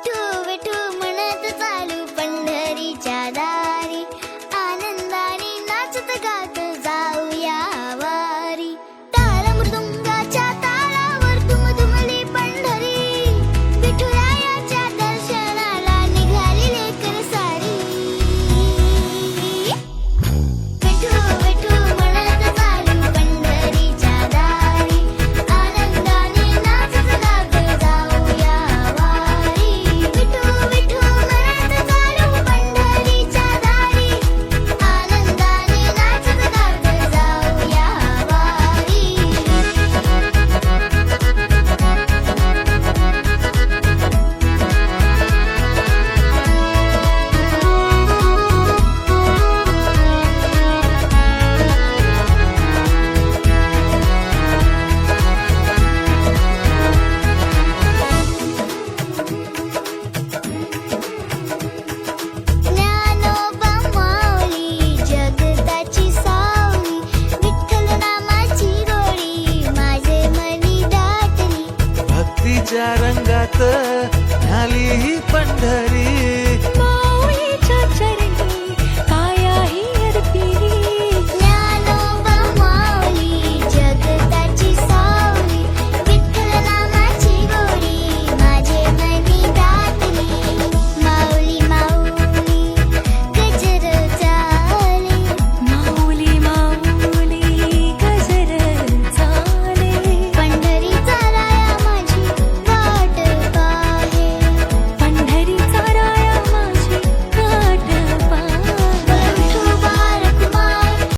विठू विठू म्हणत चालू पंढरीच्या दारी, आनंदाने नाचत गात जाऊया वारी. टाळ मृदुंगाच्या तालावर दुमदुमली पंढरी, विठुरायाच्या दर्शनाला निघाली लेकर सारी. विठू विठू म्हणत चालू पंढरीच्या दारी, आनंदाने नाचत गात जाऊया वारी. विठू विठू म्हणत चालू पंढरीच्या दारी, आनंदाने नाचत गात जाऊया वारी. ज्ञानोबा माऊली जगताची सावली, विठ्ठल नामाची गोडी माझे मनी दाटली. भक्तीच्या रंगात